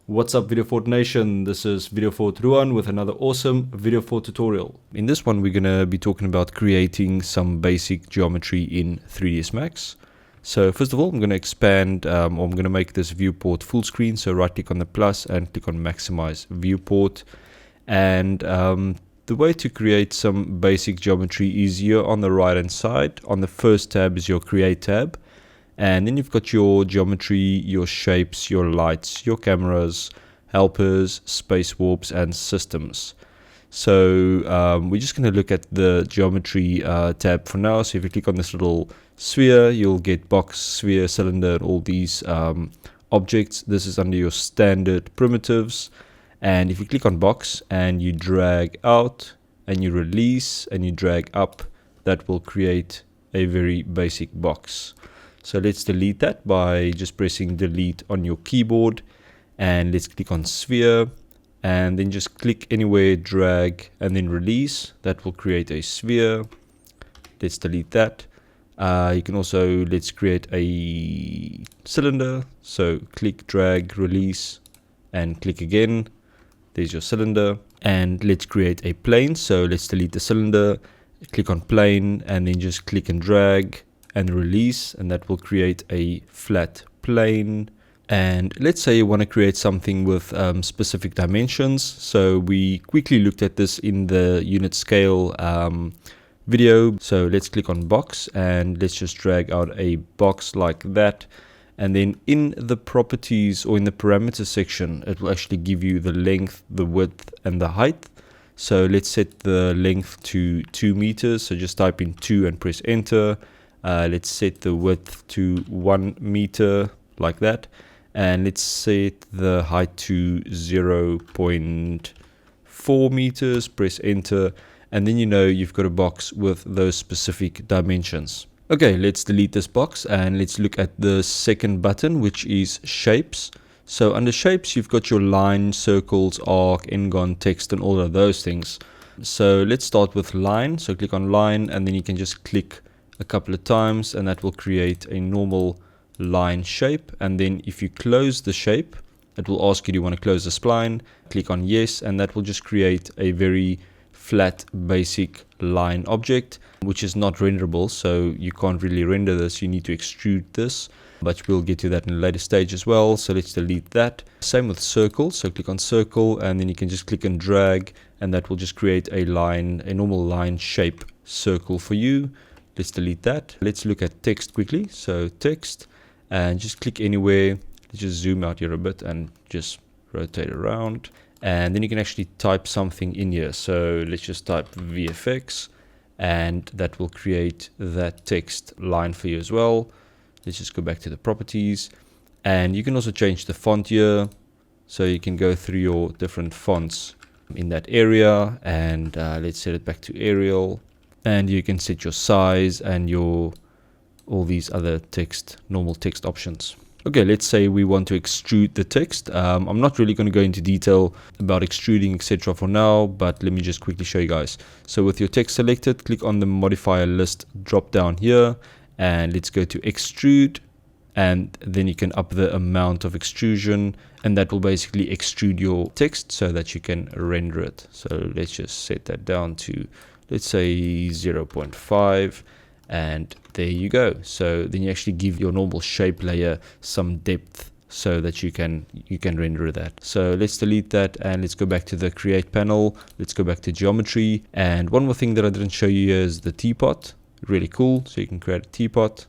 What's up, VideoFort Nation? This is VideoFort Ruan with another awesome VideoFort tutorial. In this one, we're going to be talking about creating some basic geometry in 3ds Max. So first of all, I'm going to expand, or I'm going to make this viewport full screen. So right click on the plus and click on maximize viewport. And the way to create some basic geometry is here on the right hand side. On the first tab is your create tab. And then you've got your geometry, your shapes, your lights, your cameras, helpers, space warps, and systems. So we're just going to look at the geometry tab for now. So if you click on this little sphere, you'll get box, sphere, cylinder, and all these objects. This is under your standard primitives. And if you click on box and you drag out and you release and you drag up, that will create a very basic box. So let's delete that by just pressing delete on your keyboard, and let's click on sphere and then just click anywhere, drag and then release. That will create a sphere. Let's delete that. You can also, let's create a cylinder. So click, drag, release and click again. There's your cylinder. And let's create a plane. So let's delete the cylinder, click on plane and then just click and drag and release, and that will create a flat plane. And let's say you want to create something with specific dimensions. So we quickly looked at this in the unit scale video. So let's click on box and let's just drag out a box like that. And then in the properties or in the parameters section, it will actually give you the length, the width, and the height. So let's set the length to 2 meters. So just type in 2 and press enter. Let's set the width to 1 meter like that, and let's set the height to 0.4 meters, press enter, and then you know you've got a box with those specific dimensions. Okay, let's delete this box and let's look at the second button, which is shapes. So under shapes, you've got your line, circles, arc, n-gon, text, and all of those things. So let's start with line. So click on line and then you can just click a couple of times and that will create a normal line shape. And then if you close the shape, it will ask you, do you want to close the spline? Click on yes, and that will just create a very flat basic line object, which is not renderable, so you can't really render this. You need to extrude this, but we'll get to that in a later stage as well. So let's delete that. Same with circle. So click on circle and then you can just click and drag, and that will just create a line, a normal line shape circle for you. Let's delete that. Let's look at text quickly. So text, and just click anywhere. Let's just zoom out here a bit and just rotate around. And then you can actually type something in here. So let's just type VFX, and that will create that text line for you as well. Let's just go back to the properties, and you can also change the font here. So you can go through your different fonts in that area, and let's set it back to Arial. And you can set your size and your all these other text, normal text options. Okay, let's say we want to extrude the text. I'm not really going to go into detail about extruding, etc. for now, but let me just quickly show you guys. So with your text selected, click on the modifier list drop down here, and let's go to extrude, and then you can up the amount of extrusion, and that will basically extrude your text so that you can render it. So let's just set that down to, let's say 0.5, and there you go. So then you actually give your normal shape layer some depth so that you can render that. So let's delete that and let's go back to the create panel. Let's go back to geometry, and one more thing that I didn't show you here is the teapot. Really cool. So you can create a teapot,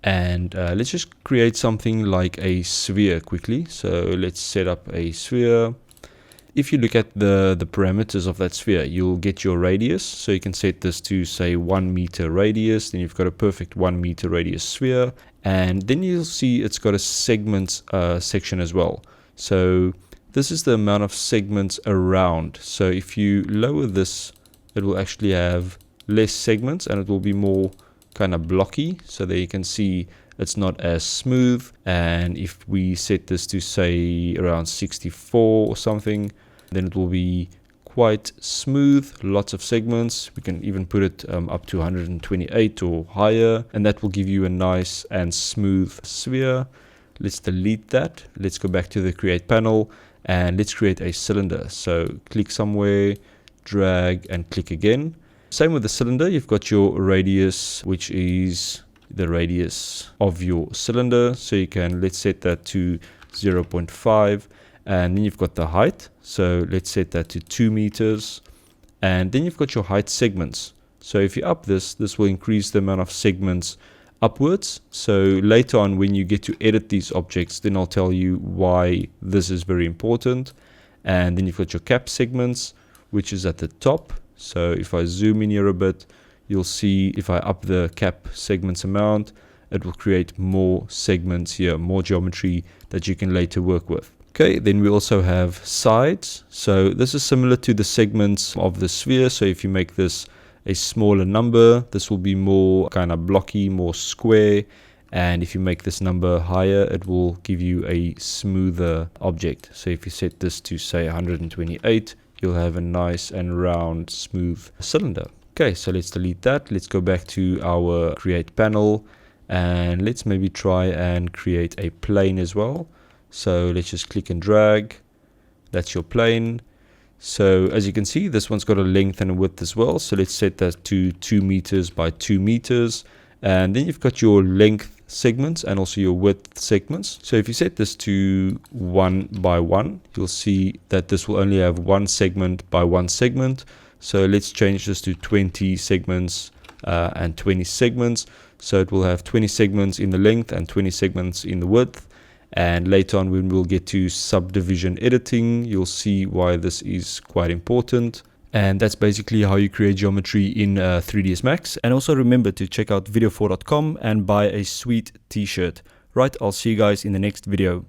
and let's just create something like a sphere quickly. So let's set up a sphere. If you look at the parameters of that sphere, you'll get your radius. So you can set this to say 1 meter radius. Then you've got a perfect 1 meter radius sphere. And then you'll see it's got a segments section as well. So this is the amount of segments around. So if you lower this, it will actually have less segments and it will be more kind of blocky. So there you can see it's not as smooth. And if we set this to say around 64 or something, then it will be quite smooth, lots of segments. We can even put it up to 128 or higher, and that will give you a nice and smooth sphere. let's delete that. Let's go back to the create panel and let's create a cylinder. So click somewhere, drag and click again. Same with the cylinder, you've got your radius, which is the radius of your cylinder. So you can, let's set that to 0.5, and then you've got the height. So let's set that to 2 meters. And then you've got your height segments. So if you up this will increase the amount of segments upwards. So later on when you get to edit these objects, then I'll tell you why this is very important. And then you've got your cap segments, which is at the top. So if I zoom in here a bit, you'll see if I up the cap segments amount, it will create more segments here, more geometry that you can later work with. Okay, then we also have sides. So this is similar to the segments of the sphere. So if you make this a smaller number, this will be more kind of blocky, more square. And if you make this number higher, it will give you a smoother object. So if you set this to say 128, you'll have a nice and round, smooth cylinder. Okay, so let's delete that. Let's go back to our create panel and let's maybe try and create a plane as well. So let's just click and drag. That's your plane. So as you can see, this one's got a length and a width as well. So let's set that to 2 meters by 2 meters. And then you've got your length segments and also your width segments. So if you set this to 1 by 1, you'll see that this will only have 1 segment by 1 segment. So let's change this to 20 segments and 20 segments. So it will have 20 segments in the length and 20 segments in the width. And later on when we'll get to subdivision editing, you'll see why this is quite important. And that's basically how you create geometry in 3ds Max. And also remember to check out VideoFort.com and buy a sweet t-shirt. Right, I'll see you guys in the next video.